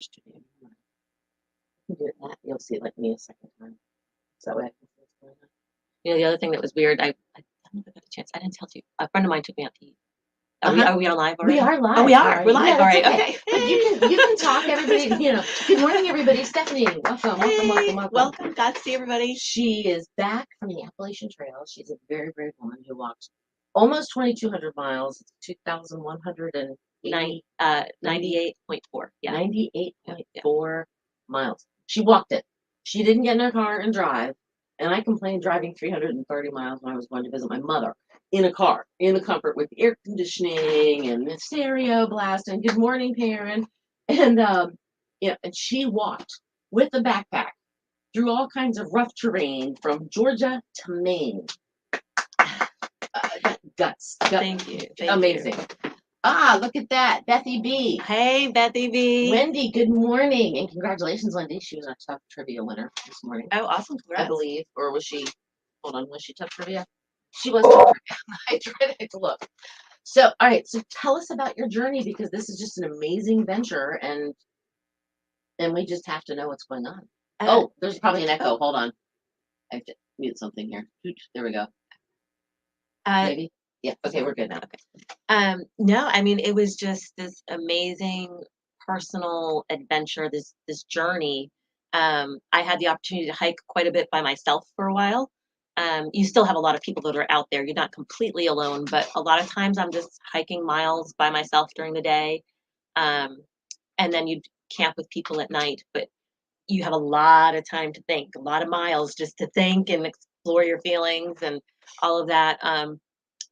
Do that. You'll see it like me a second time. So that way I can see what's going on. The other thing that was weird, I don't know if I got a chance. I didn't tell you. A friend of mine took me out to eat. Are we on live already? We are live. Oh, we are. Right. We're live. Yeah, All right. okay. Okay. You can talk, everybody. Good morning, everybody. Stephanie, welcome. Welcome. Glad to see everybody. She is back from the Appalachian Trail. She's a very brave woman who walked almost 2,200 miles. It's 2,180. 98.4. Yeah. 98.4 miles. She walked it. She didn't get in her car and drive. And I complained driving 330 miles when I was going to visit my mother in a car, in the comfort with air conditioning and the stereo blast and good morning, Perrin. And and she walked with a backpack through all kinds of rough terrain from Georgia to Maine. Guts. Thank you. Amazing. Ah, look at that. Bethy B. Hey, Bethy B. Wendy, good morning. And congratulations, Wendy. She was a tough trivia winner this morning. Oh, awesome. Congrats. I believe. Or was she? Hold on. Was she tough trivia? She was tough trivia. I tried to look. So, all right. So tell us about your journey because this is just an amazing venture and we just have to know what's going on. There's probably an echo. Hold on. I have to mute something here. There we go. Maybe. Yeah. Okay, we're good now. Okay. No, I mean it was just this amazing personal adventure, this journey. I had the opportunity to hike quite a bit by myself for a while. You still have a lot of people that are out there. You're not completely alone, but a lot of times I'm just hiking miles by myself during the day. And then you camp with people at night, but you have a lot of time to think, a lot of miles just to think and explore your feelings and all of that.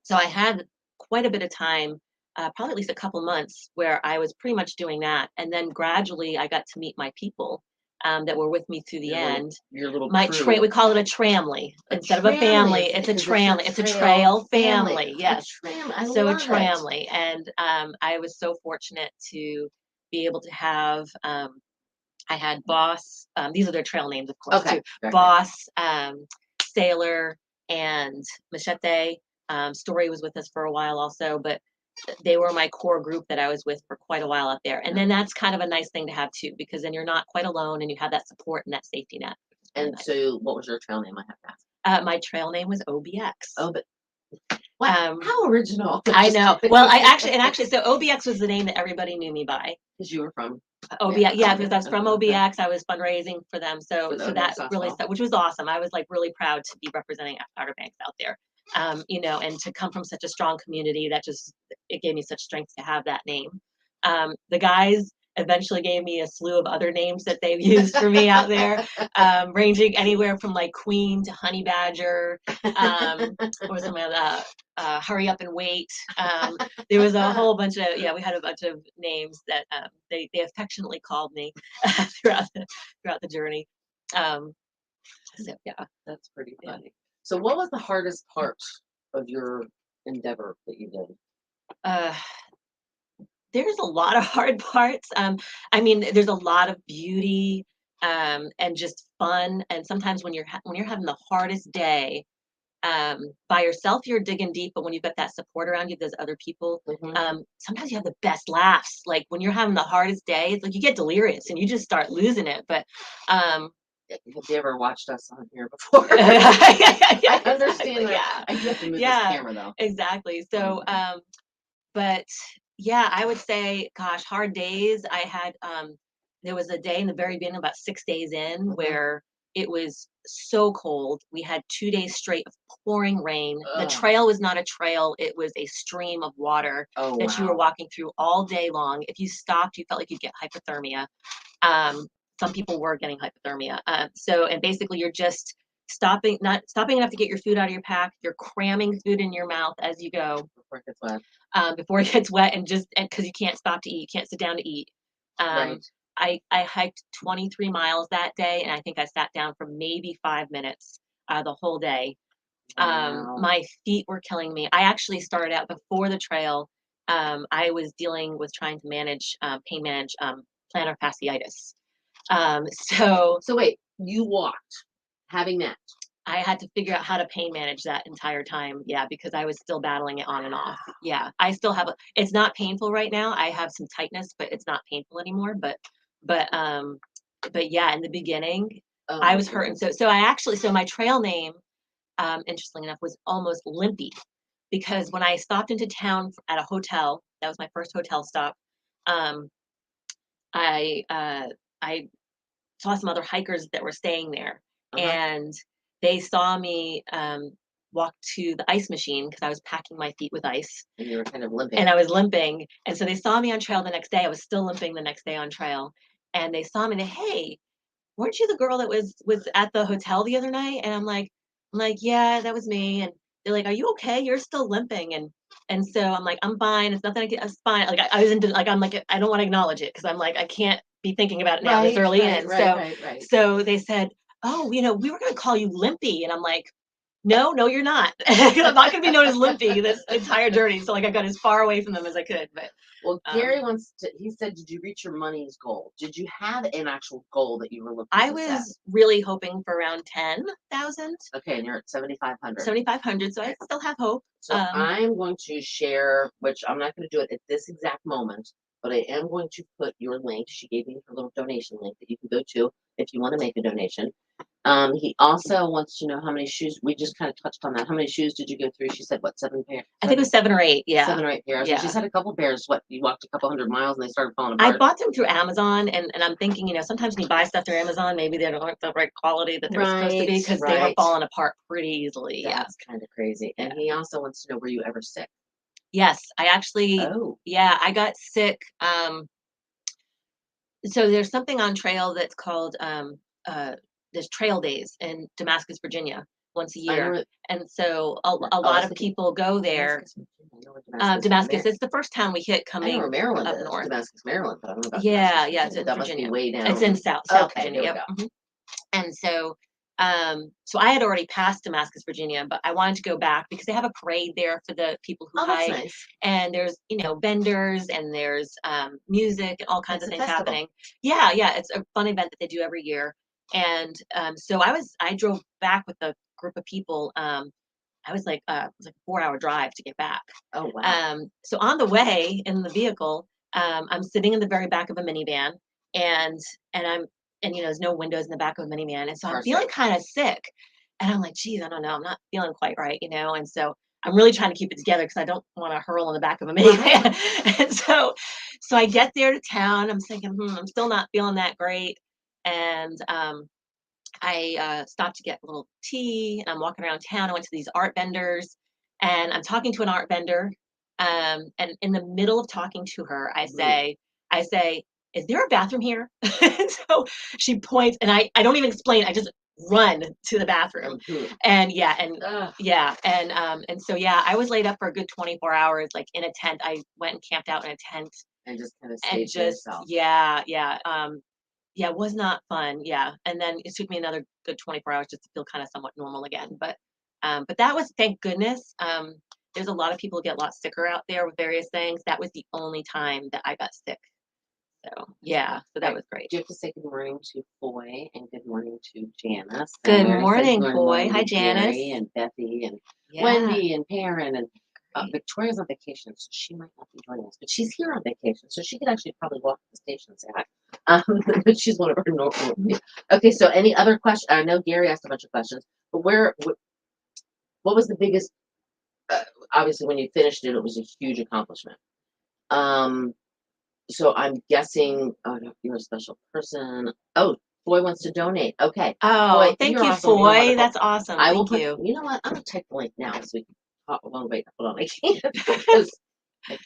So I had quite a bit of time, probably at least a couple months, where I was pretty much doing that. And then gradually I got to meet my people that were with me through the end. Your little crew. We call it a tramley. Instead of a family, it's a tramley. It's a trail family. Yes. So a tramley. And I was so fortunate to be able to have, I had Boss, these are their trail names, of course, too. Boss, Sailor, and Machete. Story was with us for a while also, but they were my core group that I was with for quite a while out there. And then that's kind of a nice thing to have too, because then you're not quite alone and you have that support and that safety net. And nice. So what was your trail name? I have to ask. My trail name was OBX. Oh, but wow, how original. I know. Well, actually, so OBX was the name that everybody knew me by. Because you were from OBX, yeah, because I was from OBX. I was fundraising for them, so that really stuck, which was awesome. I was like really proud to be representing Outer Banks out there, and to come from such a strong community that it gave me such strength to have that name. The guys eventually gave me a slew of other names that they've used for me out there, ranging anywhere from like Queen to Honey Badger, or some of the Hurry Up and Wait. There was a whole bunch of, we had a bunch of names that they affectionately called me throughout the journey. So yeah, that's pretty funny. So what was the hardest part of your endeavor that you did? There's a lot of hard parts. I mean, there's a lot of beauty and just fun. And sometimes when you're having the hardest day by yourself, you're digging deep. But when you've got that support around you, there's other people. Sometimes you have the best laughs. Like when you're having the hardest day, it's like you get delirious and you just start losing it. But have you ever watched us on here before? I understand that. I have to move this camera though. Exactly. So, but yeah, I would say, gosh, hard days. I had, there was a day in the very beginning, about 6 days in, where it was so cold. We had 2 days straight of pouring rain. The trail was not a trail. It was a stream of water that you were walking through all day long. If you stopped, you felt like you'd get hypothermia. Some people were getting hypothermia. And basically you're just not stopping enough to get your food out of your pack. You're cramming food in your mouth as you go. Before it gets wet, and because you can't stop to eat, you can't sit down to eat. Right. I hiked 23 miles that day, and I think I sat down for maybe 5 minutes the whole day. Wow. My feet were killing me. I actually started out before the trail. I was dealing with trying to pain manage plantar fasciitis. So wait, you walked having that. I had to figure out how to pain manage that entire time. Yeah, because I was still battling it on and off. Yeah, I still have it's not painful right now. I have some tightness, but it's not painful anymore. But But yeah, in the beginning, Oh I my was hurting. goodness. So my trail name, interestingly enough, was almost Limpy, because when I stopped into town at a hotel, that was my first hotel stop. Um, I I saw some other hikers that were staying there, Uh-huh. and they saw me walk to the ice machine because I was packing my feet with ice, And you were kind of limping. and I was limping. And so they saw me on trail the next day. I was still limping the next day on trail, and they saw me and they, hey, weren't you the girl that was at the hotel the other night? And I'm like, yeah, that was me. And they're like, are you okay? You're still limping. And so I'm like, I'm fine. It's nothing. It's fine. Like I was into, like, I'm like, I don't want to acknowledge it because I'm like, I can't be thinking about it now this Right, early right, in. right, So right, right. so they said, oh, we were gonna call you Limpy. And I'm like, no, no, you're not. I'm not gonna be known as Limpy this entire journey. So like I got as far away from them as I could. But Well, um Gary wants to, he said, did you reach your money's goal? Did you have an actual goal that you were looking I to set? was really hoping for around 10,000. Okay, and you're at 7,500. 7,500, so I still have hope. So I'm going to share, which I'm not going to do it at this exact moment, but I am going to put your link. She gave me her little donation link that you can go to if you want to make a donation. He also wants to know how many shoes. We just kind of touched on that. How many shoes did you go through? She said, what, 7 pairs? I think it was 7 or 8, yeah. 7 or 8 pairs. And she Yeah. said a couple pairs. What, you walked a couple hundred miles and they started falling I apart? bought them through Amazon, and I'm thinking, sometimes when you buy stuff through Amazon, maybe they aren't the right quality that they're supposed to be, because they were right. falling apart pretty easily. Yeah. That's kind of crazy. And he also wants to know, were you ever sick? Yes, I actually, Oh, yeah, I got sick. So there's something on trail that's called there's trail days in Damascus, Virginia, once a I know year. it. And so a Oh, I lot was of thinking people go there. Damascus, Virginia. I know where Damascus, Damascus Mar- is the first town we hit I know where coming Maryland up is. north. Damascus, Maryland, but I don't know about Yeah, Damascus, yeah, it's Virginia. in That must be Virginia. way down. It's in South Okay, Virginia. there we Yep. go. Mhm. And so I had already passed Damascus, Virginia, but I wanted to go back because they have a parade there for the people who Oh, that's hike, nice. and there's vendors, and there's music and all kinds It's of a things festival. happening. Yeah, yeah, it's a fun event that they do every year. And so I drove back with a group of people. I was like, it was like a 4-hour drive to get back. Oh, wow. So on the way in the vehicle, I'm sitting in the very back of a minivan, and there's no windows in the back of a minivan, and so I'm feeling Perfect. kind of sick, and I'm like, geez, I don't know, I'm not feeling quite right. And so I'm really trying to keep it together because I don't want to hurl in the back of a minivan. And so I get there to town. I'm thinking, I'm still not feeling that great, and I stopped to get a little tea, and I'm walking around town. I went to these art vendors, and I'm talking to an art vendor. And in the middle of talking to her, I say, "Is there a bathroom here?" And so she points, and I don't even explain. I just run to the bathroom, Mhm. and Ugh, and so yeah, I was laid up for a good 24 hours, like in a tent. I went and camped out in a tent, and just kind of and stayed to just yourself. yeah, it was not fun. Yeah. And then it took me another good 24 hours just to feel kind of somewhat normal again. But that was, thank goodness. There's a lot of people get a lot sicker out there with various things. That was the only time that I got sick. So yeah, so that Right. was great. Do you have to say good morning to Foy and good morning to Janice? Good And we already said morning, good Foy. Hi, to Gary Janice. and Bethy and Yeah, Wendy and Perrin and great. Victoria's on vacation, so she might not be joining us, but she's here on vacation, so she could actually probably walk to the station and say hi. But she's one of our normal. Okay, so any other question? I know Gary asked a bunch of questions, but what was the biggest? Uh, Obviously, when you finished it, it was a huge accomplishment. Um, so I'm guessing, oh, no, you're a special person. Oh, Foy wants to donate. Okay, Oh, Foy, thank you're you, awesome. You're Foy. wonderful. That's awesome. I will Thank put. you. You know what? I'm gonna type the link now so we can. Oh, well, wait, hold on. I can't because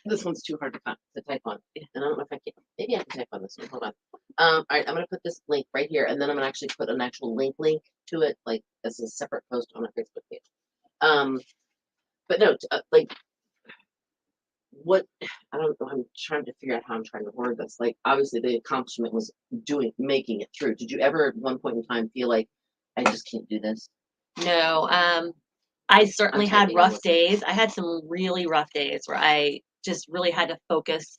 this one's too hard to type on, and I don't know if I can. Maybe I can type on this one. Hold on. All right, I'm gonna put this link right here, and then I'm gonna actually put an actual link to it, like as a separate post on our Facebook page. But no, like what I don't know. I'm trying to figure out how I'm trying to word this. Like, obviously, the accomplishment was making it through. Did you ever, at one point in time, feel like I just can't do this? No, I certainly had typing, rough listening. days. I had some really rough days where I just really had to focus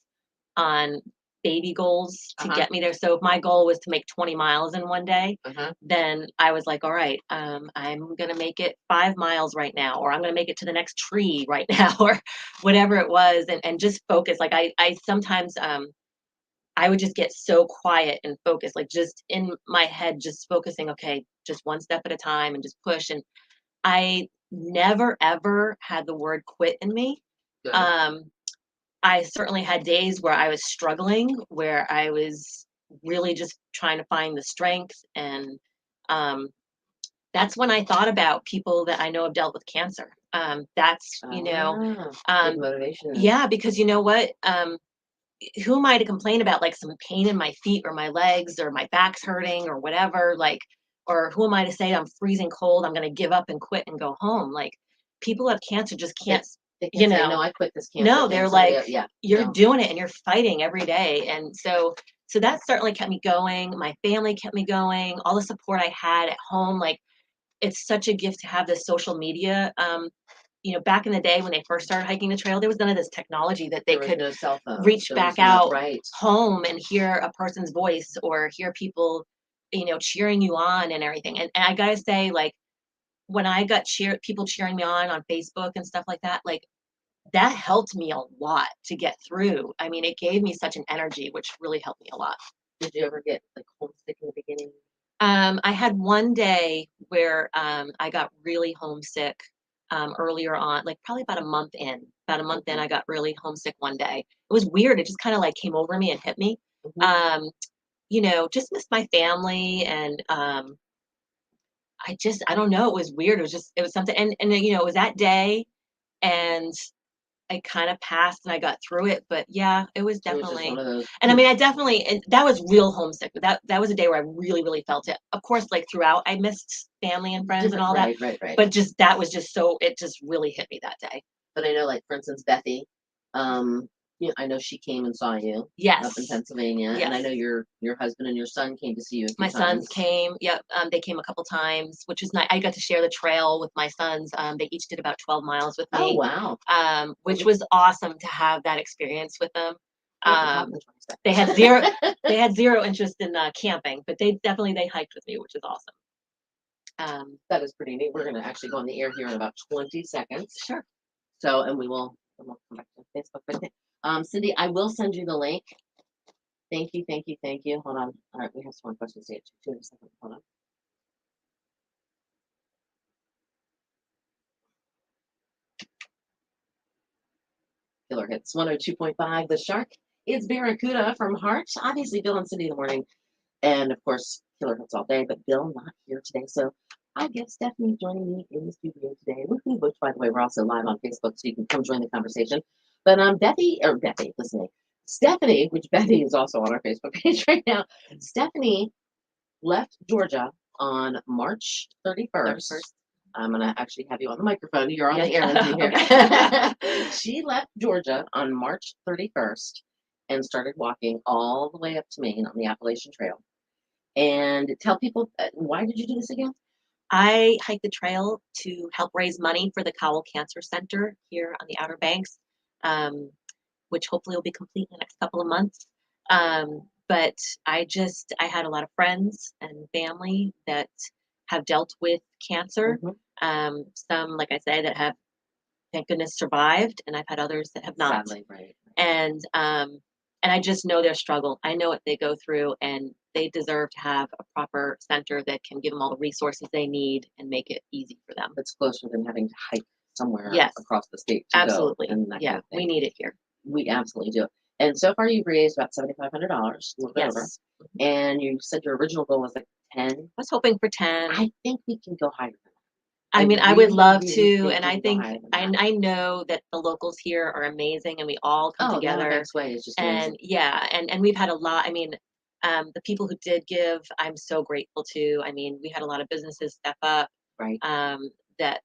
on baby goals to Uh-huh. get me there. So if my goal was to make 20 miles in one day, Uh-huh. then I was like, all right, I'm gonna make it 5 miles right now, or I'm gonna make it to the next tree right now, or whatever it was, and just focus. Like I sometimes I would just get so quiet and focused, like just in my head, just focusing, okay, just one step at a time and just push. And I never ever had the word quit in me. Good. Um, I certainly had days where I was struggling, where I was really just trying to find the strength. And um, that's when I thought about people that I know have dealt with cancer. That's, Good um, motivation. yeah, because you know what? Who am I to complain about like some pain in my feet or my legs or my back's hurting or whatever? Like, or who am I to say I'm freezing cold? I'm going to give up and quit and go home. Like, people who have cancer just can't, They you can say, know, no, I quit this cancer no, thing. they're Somebody like, else, yeah, you're no. doing it and you're fighting every day. And so that certainly kept me going. My family kept me going. All the support I had at home, like, it's such a gift to have this social media. Back in the day when they first started hiking the trail, there was none of this technology that they There was could no cell phone. reach There back was no, out right. home and hear a person's voice or hear people, cheering you on and everything. And I gotta say, like, when I got people cheering me on Facebook and stuff like that, like, that helped me a lot to get through. I mean, it gave me such an energy, which really helped me a lot. Did you ever get like homesick in the beginning? I had one day where I got really homesick earlier on, like probably about a month in. About a month in, I got really homesick one day. It was weird. It just kind of like came over me and hit me. Mhm. Just missed my family, and I don't know. It was weird. It was something, and it was that day, and it kind of passed and I got through it. But yeah, it was It was just one definitely, of those. and I mean, and that was real homesick. That was a day where I really, really felt it. Of course, like throughout, I missed family and friends and all that, Right. but just that was just so, it just really hit me that day. But I know, like for instance, Bethy. Um, I know she came and saw you up Yes. in Pennsylvania, and I Yes. know your husband and your son came to see you a few My sons times. came. Yep. They came a couple times, which was nice. I got to share the trail with my sons. They each did about 12 miles with Oh me, wow! which was awesome to have that experience with them. You have to talk to 26. They had zero. They had zero interest in camping, but they hiked with me, which is awesome. That is pretty neat. We're going to actually go on the air here in about 20 seconds. Sure. So, and we'll come back to Facebook. But Cindy, I will send you the link. Thank you. Hold on. All right, we have some more questions to get to in a second. Hold on. Killer Hits 102.5. The Shark. It's Barracuda from Heart. Obviously, Bill and Cindy in the morning. And of course, Killer Hits all day, but Bill not here today. So I get Stephanie joining me in the studio today with me, which by the way, we're also live on Facebook, so you can come join the conversation. But Stephanie, which Bethy is also on our Facebook page right now. Stephanie left Georgia on March 31st. I'm gonna actually have you on the microphone. You're on the air with me here. She left Georgia on March 31st and started walking all the way up to Maine on the Appalachian Trail. And tell people, why did you do this again? I hiked the trail to help raise money for the Cowell Cancer Center here on the Outer Banks, which hopefully will be complete in the next couple of months. But I had a lot of friends and family that have dealt with cancer. Some, like I say, that have, thank goodness, survived, and I've had others that have not. Sadly, right. And I just know their struggle. I know what they go through, and they deserve to have a proper center that can give them all the resources they need and make it easy for them. It's closer than having to hike somewhere Yes. across the state to Absolutely. go. And Yeah, we need it here. We absolutely do. And so far, you've raised about $7,500, a little bit over. And you said your original goal was like 10. I was hoping for 10. I think we can go higher than that. I mean, I would love really to, think and we I can go think higher than that. I know that the locals here are amazing, and we all come The Outer together. Banks Way is just And amazing. yeah, and we've had a lot. I mean, the people who did give, I'm so grateful to. I mean, we had a lot of businesses step up, Right. that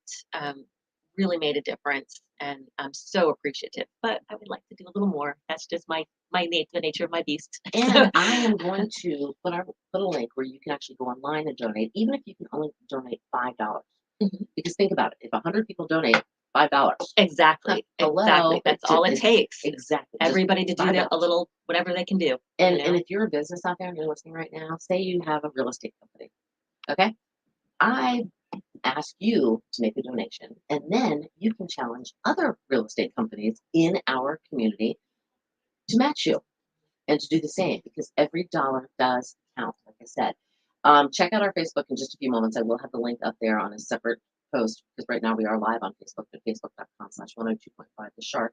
really made a difference, and I'm so appreciative. But I would like to do a little more. That's just the nature of my beast. And I am going to put a link where you can actually go online and donate, even if you can only donate $5. Because think about it, if 100 people donate $5, Exactly. hello, That's all it takes. Exactly. Everybody to do $5. a little, whatever they can do. And if you're a business out there and you're listening right now, say you have a real estate company, okay? I ask you to make a donation, and then you can challenge other real estate companies in our community to match you. and to do the same because every dollar does count, like I said. Check out our Facebook in just a few moments. I will have the link up there on a separate post because right now we are live on Facebook at facebook.com/102.5 The Shark.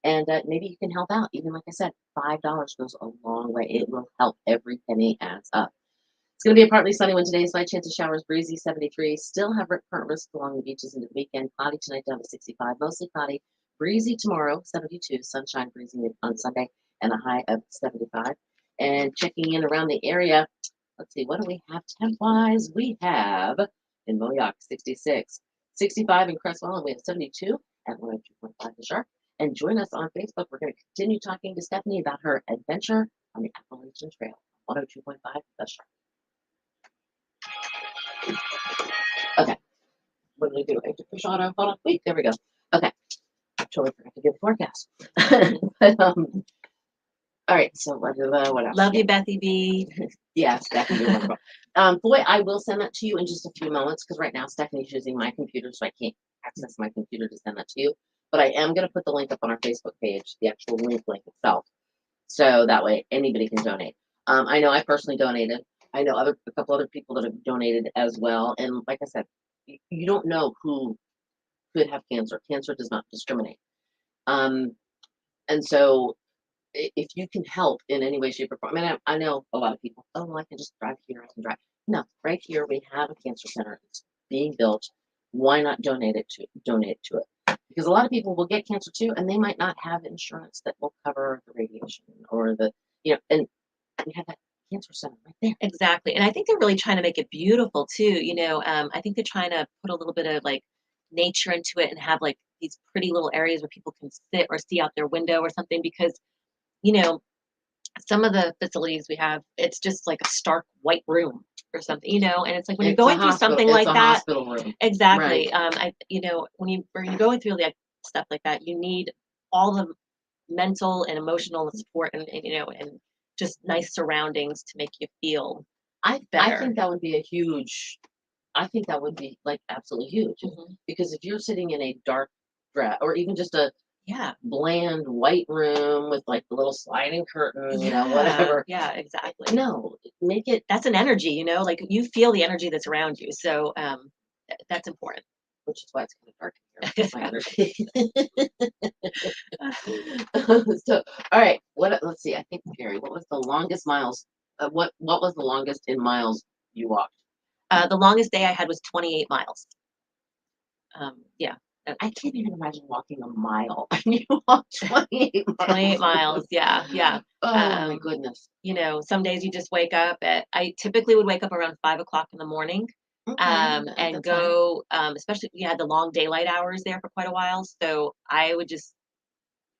And maybe you can help out. Even like I said, $5 goes a long way. It will help. Every penny adds up. It's going to be a partly sunny one today. Slight chance of showers, breezy 73. Still have current risk along the beaches into the weekend. Cloudy tonight down to 65. Mostly cloudy. Breezy tomorrow, 72. Sunshine breezy on Sunday and a high of 75. And checking in around the area. Let's see, what do we have temp-wise? We have in Moyock 66. 65 in Crestwell, and we have 72 at 102.5 The Shark. And join us on Facebook. We're going to continue talking to Stephanie about her adventure on the Appalachian Trail. 102.5 The Shark. Okay. What did I do? I have to push auto. Hold on. Wait, there we go. Okay. I totally forgot to give the forecast. But, all right. So what else? Love you, Bethy B. Yes, Stephanie, you're wonderful. Boy, I will send that to you in just a few moments because right now Stephanie's using my computer, so I can't access my computer to send that to you. But I am going to put the link up on our Facebook page, the actual link itself, so that way anybody can donate. I know I personally donated. I know a couple other people that have donated as well. And like I said, you don't know who could have cancer. Cancer does not discriminate. And so if you can help in any way, shape, or form, I mean, I know a lot of people, oh, well, I can just drive here, I can drive. No, right here we have a cancer center. It's being built. Why not donate to it? Because a lot of people will get cancer too, and they might not have insurance that will cover the radiation or and we have that cancer center right there. Exactly. And I think they're really trying to make it beautiful too. I think they're trying to put a little bit of like nature into it and have like these pretty little areas where people can sit or see out their window or something because, you know, some of the facilities we have, it's just like a stark white room or something, and it's like when you're going through something like that, hospital room. exactly. Right. When you're going through like stuff like that, you need all the mental and emotional support and just nice surroundings to make you feel I better. think that would be I think that would be like absolutely huge because if you're sitting in a dark dress or even just a bland white room with like the little sliding curtain, whatever. Yeah, exactly. No, make it. That's an energy, like you feel the energy that's around you. So that's important. Which is why it's kind of dark here. My energy. So, all right. Let's see. I think Gary, what was the longest miles? What was the longest in miles you walked? The longest day I had was 28 miles. Yeah. I can't even imagine walking a mile. You walk 28 miles. 28 miles. Yeah. Oh my goodness. Some days you just wake up I typically would wake up around 5 o'clock in the morning. Okay, And go, especially we had the long daylight hours there for quite a while. So I would just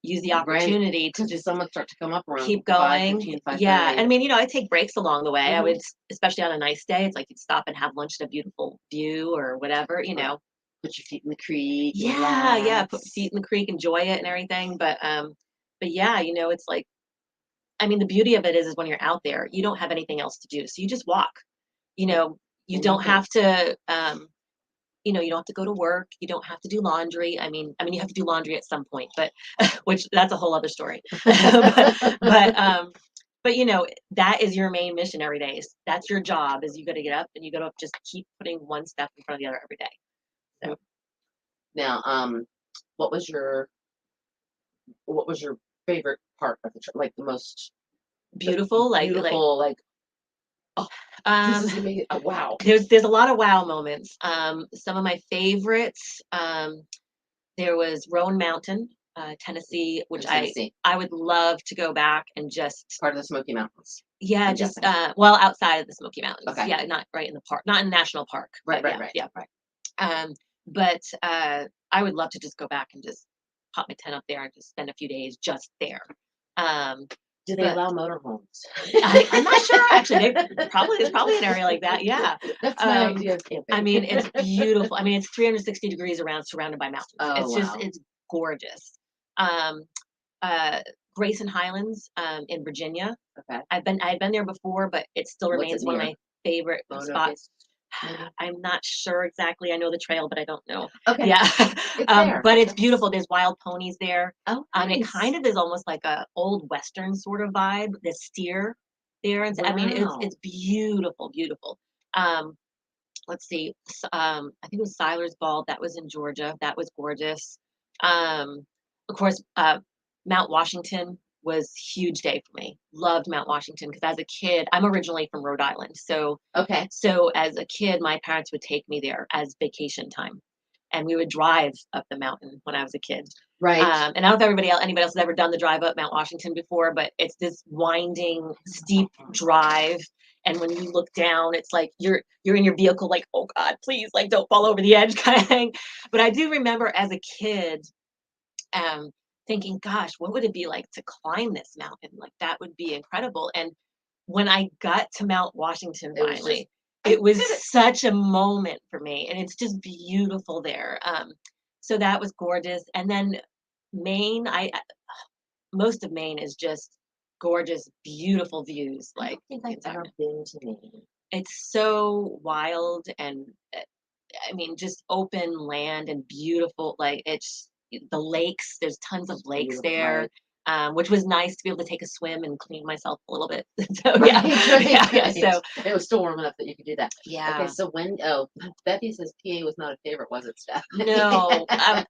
use the opportunity to just someone start to come up around keep going. 5:15, Yeah. And I mean, I take breaks along the way. I would, Mhm. especially on a nice day, it's like you'd stop and have lunch in a beautiful view or whatever, Put your feet in the creek. Yeah. Put your feet in the creek, enjoy it and everything. But yeah, it's like, I mean, the beauty of it is when you're out there, you don't have anything else to do. So you just walk, you don't have to, you don't have to go to work. You don't have to do laundry. I mean, you have to do laundry at some point, but which that's a whole other story. But that is your main mission every day. That's your job is you got to get up and you got to just keep putting one step in front of the other every day. So now, what was your favorite part of the trip? Like the most beautiful, like oh, this is gonna be wow. There's a lot of wow moments. Some of my favorites. There was Roan Mountain, Tennessee, which I would love to go back and just part of the Smoky Mountains. Yeah, just well outside of the Smoky Mountains. Okay. Yeah, not right in the park, not in the national park. Right. Yeah, right. But I would love to just go back and just pop my tent up there and just spend a few days just there. Do they allow motorhomes? I'm not sure actually. There's probably an area like that. Yeah. That's my idea of camping. I mean, it's beautiful. I mean, it's 360 degrees around, surrounded by mountains. Oh, It's gorgeous. Grayson Highlands in Virginia. Okay. I've been there before, but it still remains one of my favorite spots. maybe? I'm not sure exactly. I know the trail, but I don't know. Okay. Yeah. It's there. But it's Okay. beautiful. There's wild ponies there. Oh, It nice. kind of is almost like a old Western sort of vibe. The steer there. And I mean, Wow. it's beautiful, beautiful. Um, let's see. I think it was Siler's Ball. That was in Georgia. That was gorgeous. Of course, Mount Washington was huge day for me. Loved Mount Washington because as a kid, I'm originally from Rhode Island. Okay. So as a kid, my parents would take me there as vacation time, and we would drive up the mountain when I was a kid. Right. And I don't know if anybody else has ever done the drive up Mount Washington before, but it's this winding, steep drive. And when you look down, it's like you're in your vehicle, like, oh God, please, like, don't fall over the edge, kind of thing. But I do remember as a kid, um, thinking, gosh, what would it be like to climb this mountain? Like that would be incredible. And when I got to Mount Washington It was just, finally, I it was did it. such a moment for me, and it's just beautiful there. So that was gorgeous. And then Maine, most of Maine is just gorgeous, beautiful views. I Like don't think I've ever been to Maine. it's so wild and I mean, just open land and beautiful. Like it's the lakes. There's tons of It's lakes beautiful, there, right? which was nice to be able to take a swim and clean myself a little bit. So Right, yeah, right, yeah. right. So It was still warm enough that you could do that. Okay, yeah, so when Becky says PA was not a favorite, was it, Steph? no.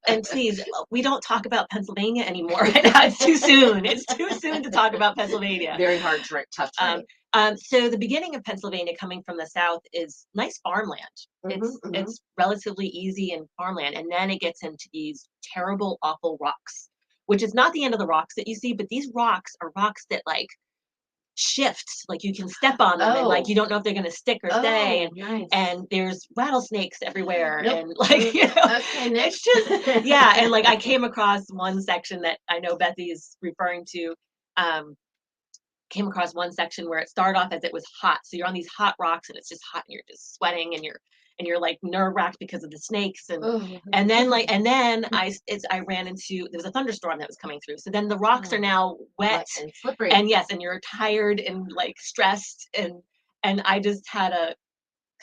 And please, we don't talk about Pennsylvania anymore right now. It's too soon. It's too soon to talk about Pennsylvania. Very hard, tough Um, terrain. so the beginning of Pennsylvania coming from the south is nice farmland. Hmm, hmm. It's relatively easy in farmland, and then it gets into these terrible, awful rocks, which is not the end of the rocks that you see, but these rocks are rocks that like shift, like you can step on them, and like Oh, you don't know if they're going to stick or stay, oh, nice. and there's rattlesnakes everywhere, Nope. and like Okay, it's next. just yeah, and like I came across one section that I know Bethy's referring to. Um, Came across one section where it started off as it was hot. So you're on these hot rocks and it's just hot and you're just sweating and you're like nerve wracked because of the snakes Oh, and then I ran into there was a thunderstorm that was coming through. So then the rocks are oh, now wet wet and slippery. and yes, and you're tired and like stressed and I just had a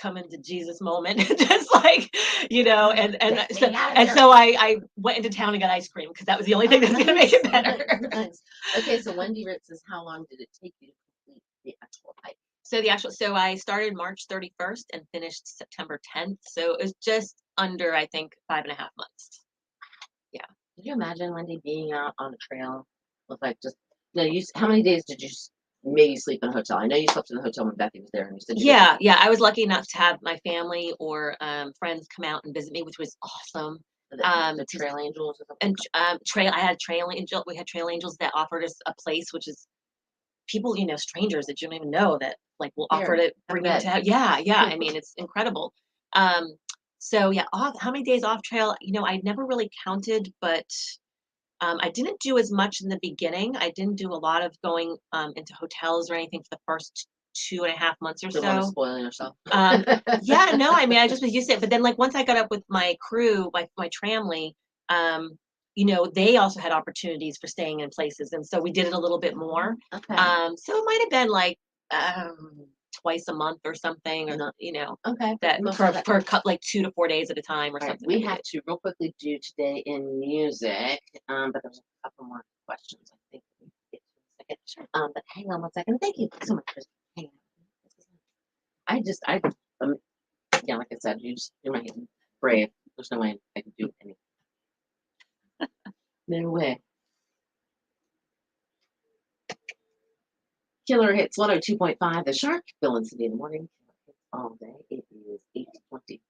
come into Jesus moment, just like Get me out of and here. so I went into town and got ice cream because that was the only thing Oh, that's gonna make nice, it better. nice. Okay, so Wendy Ritz says, how long did it take you to complete the actual hike? So I started March 31st and finished September 10th. So it was just under, I think, 5.5 months. Yeah. Could you imagine, Wendy, being out on a trail with like just no? How many days did you maybe sleep in a hotel? I know you slept in the hotel when Becky was there, and you said you didn't. Yeah, yeah. I was lucky enough to have my family or friends come out and visit me, which was awesome. The Trail Angels or something. And trail, I had trail angel. We had trail angels that offered us a place, which is people, strangers that you don't even know that like will offer Here, to have a bring you bed. to. Yeah, yeah. I mean, it's incredible. Um, so yeah, how many days off trail? I never really counted, but I didn't do as much in the beginning. I didn't do a lot of going into hotels or anything for the first 2.5 months or Don't want to so. spoil yourself. Um, yeah, no, I mean, I just was used to it. But then, like, once I got up with my crew, my tramley, um, they also had opportunities for staying in places, and so we did it a little bit more. Okay. So it might have been like twice a month or something, or No. you Okay. that Most for of it. for a like 2 to 4 days at a time or All right, something. we that have did. to real quickly do today in music, but there's a couple more questions I think we can get to in a second. Sure. But hang on one second. Thank you so much for hanging out. Um, yeah, like I said, you're my brave. There's no way I can do anything. No way. Killer Hits 102.5, The Shark, Bill and Cindy in the morning. Killer Hits all day. It is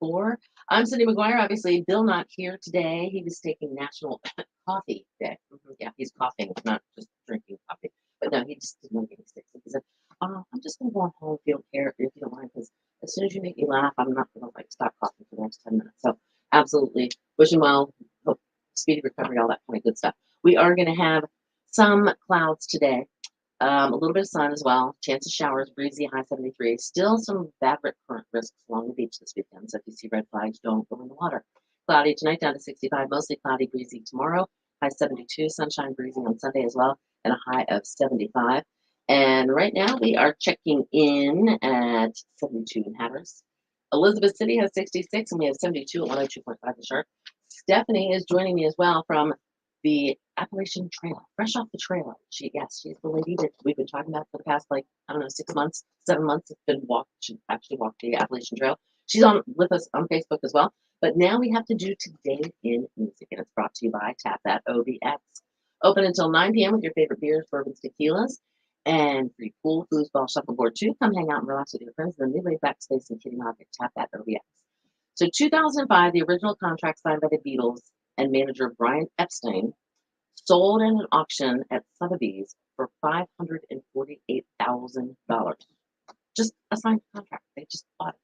8:24. I'm Cindy McGuire. Obviously, Bill not here today. He was taking National Coffee Day. Yeah, he's coughing, not just drinking coffee. But no, he just didn't want to get sick. So he said, I'm just going to go home if you don't care, if you don't mind, because as soon as you make me laugh, I'm not going to like stop coughing for the next 10 minutes. So absolutely, wish him well, hope speedy recovery, all that kind of good stuff. We are going to have some clouds today. A little bit of sun as well. Chance of showers, breezy, high 73. Still some bad current risks along the beach this weekend. So if you see red flags, don't go in the water. Cloudy tonight, down to 65. Mostly cloudy, breezy tomorrow. High 72. Sunshine, breezy on Sunday as well, and a high of 75. And right now we are checking in at 72 in Hatteras. Elizabeth City has 66, and we have 72 at 102.5 The Sharp. Stephanie is joining me as well from the Appalachian Trail, fresh off the trail. She's the lady that we've been talking about for the past, like, I don't know, 6 months, 7 months. It's been walked. She actually walked the Appalachian Trail. She's on with us on Facebook as well. But now we have to do Today in Music, and it's brought to you by Tap That OBX. Open until 9 p.m. with your favorite beers, bourbons, tequilas, and free pool, foosball, shuffleboard too. Come hang out and relax with your friends in the new laid back space in Kitty Hawk at Tap That OBX. So 2005, the original contract signed by the Beatles and manager Brian Epstein sold in an auction at Sotheby's for $548,000. Just a signed contract. They just bought it.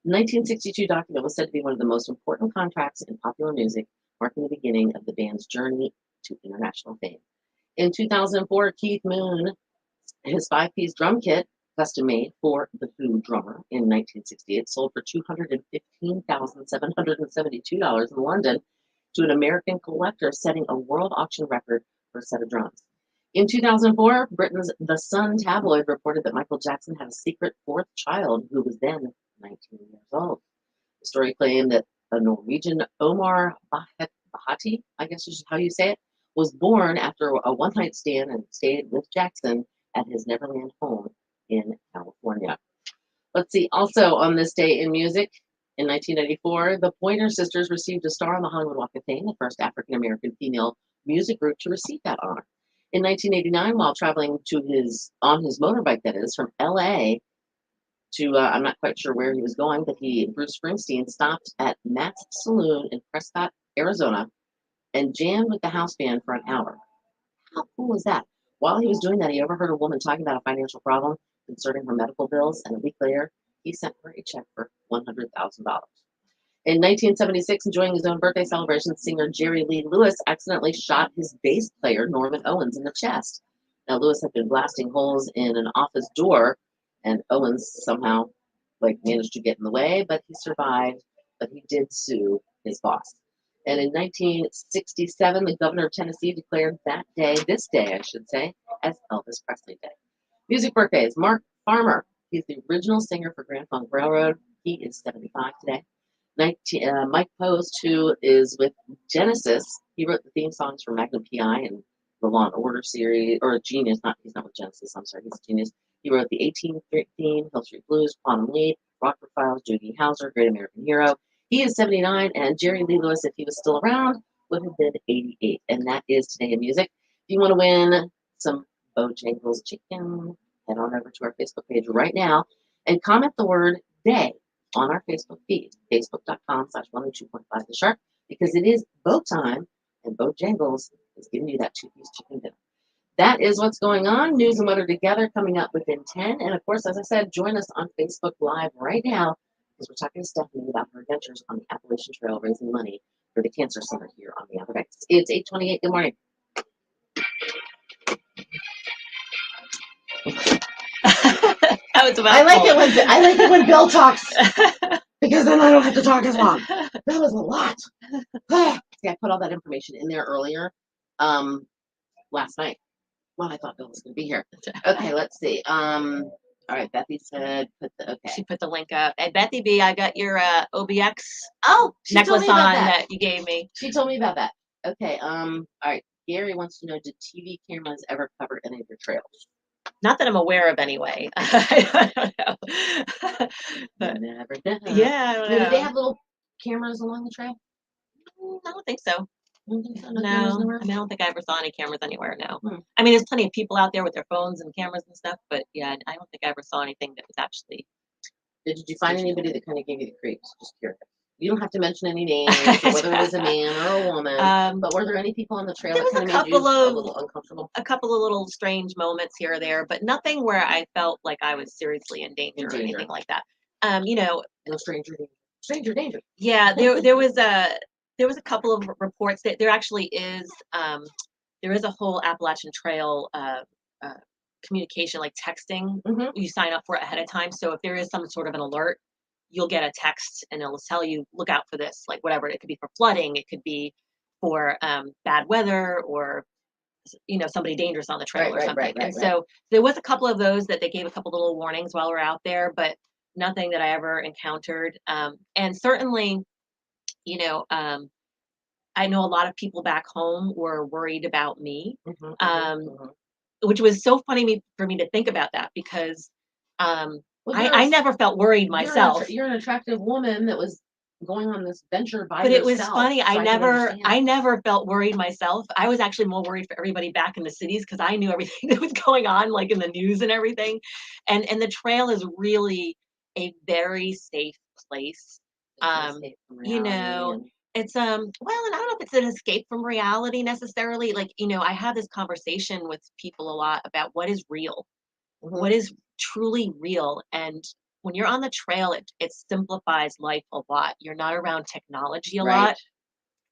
The 1962 document was said to be one of the most important contracts in popular music, marking the beginning of the band's journey to international fame. In 2004, Keith Moon, his 5-piece drum kit, custom made for the Who drummer in 1968, sold for $215,772 in London to an American collector, setting a world auction record for a set of drums. In 2004, Britain's The Sun tabloid reported that Michael Jackson had a secret fourth child who was then 19 years old. The story claimed that a Norwegian Omar Bahati, I guess is how you say it, was born after a one-night stand and stayed with Jackson at his Neverland home in California. Let's see, also on this day in music, in 1994, the Pointer Sisters received a star on the Hollywood Walk of Fame, the first African-American female music group to receive that honor. In 1989, while traveling on his motorbike, that is, from LA to, I'm not quite sure where he was going, but Bruce Springsteen stopped at Matt's Saloon in Prescott, Arizona, and jammed with the house band for an hour. How cool was that? While he was doing that, he overheard a woman talking about a financial problem concerning her medical bills, and a week later, he sent her a check for $100,000. In 1976, enjoying his own birthday celebration, singer Jerry Lee Lewis accidentally shot his bass player, Norman Owens, in the chest. Now, Lewis had been blasting holes in an office door, and Owens somehow managed to get in the way, but he survived, but he did sue his boss. And in 1967, the governor of Tennessee declared this day, I should say, as Elvis Presley Day. Music birthdays, Mark Farmer. He's the original singer for Grand Funk Railroad. He is 75 today. Mike Post, who is with Genesis, he wrote the theme songs for Magnum P.I. and the Law and Order series, or Genius, he's not with Genesis, I'm sorry, he's Genius. He wrote the 1813, Hill Street Blues, Quantum Leap, Rockford Files, Doogie Howser, Great American Hero. He is 79, and Jerry Lee Lewis, if he was still around, would have been 88. And that is Today in Music. If you want to win some Bojangles chicken, head on over to our Facebook page right now and comment the word day on our Facebook feed, facebook.com/102.5 The Sharp, because it is Bo time, and Bojangles is giving you that 2-piece chicken dinner. That is what's going on. News and Weather Together coming up within 10. And of course, as I said, join us on Facebook Live right now, because we're talking to Stephanie about her adventures on the Appalachian Trail, raising money for the Cancer Center here on the Outer Banks. It's 8:28. Good morning. I like it when Bill talks, because then I don't have to talk as long. That was a lot. See, I put all that information in there earlier, last night. Well, I thought Bill was going to be here. Okay, let's see. All right, Bethy said, She put the link up. And Bethy B, I got your OBX necklace on that you gave me. She told me about that. Okay, all right. Gary wants to know, did TV cameras ever cover any of your trails? Not that I'm aware of, anyway. I don't know. But never did. Yeah, I don't know. Did they have little cameras along the trail? I don't think so. No, I mean, I don't think I ever saw any cameras anywhere. No. Hmm. I mean, there's plenty of people out there with their phones and cameras and stuff, but yeah, I don't think I ever saw anything that was actually. Did you find anybody that kind of gave you the creeps? Just curious. You don't have to mention any names, or whether it was a man or a woman. But were there any people on the trail that kind of made you a little uncomfortable? A couple of little strange moments here or there, but nothing where I felt like I was seriously in danger or anything like that. No stranger danger. Stranger danger. Yeah, there was a couple of reports that there actually is there is a whole Appalachian Trail communication, like texting. Mm-hmm. You sign up for it ahead of time, so if there is some sort of an alert, you'll get a text and it'll tell you, look out for this, like whatever. It could be for flooding, it could be for bad weather, or somebody dangerous on the trail or something. So there was a couple of those that they gave a couple little warnings while we're out there, but nothing that I ever encountered. And certainly, you know, I know a lot of people back home were worried about me, Mhm, mhm, um, mhm. which was so funny for me to think about that because Well, I never felt worried myself. you're an attractive woman that was going on this venture by But it was yourself, funny, so I can I understand. never felt worried myself. I was actually more worried for everybody back in the cities because I knew everything that was going on, like, in the news and everything, and the trail is really a very safe place. It's an Um, escape from you reality know, and it's, well, and I don't know if it's an escape from reality necessarily, like, I have this conversation with people a lot about what is real, mhm, what is truly real, and when you're on the trail, it simplifies life a lot. You're not around technology a right.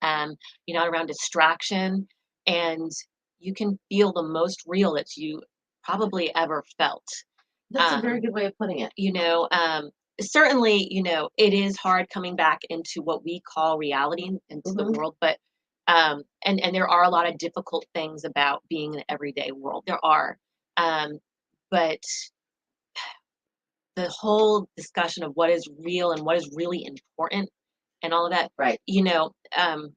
lot, you're not around distraction, and you can feel the most real that you probably ever felt. That's a very Um, good way of putting it. you know, um, certainly, it is hard coming back into what we call reality into the Mhm, world, but and there are a lot of difficult things about being in the everyday world. There are. Um, but the whole discussion of what is real and what is really important and all of that, right. you know, um,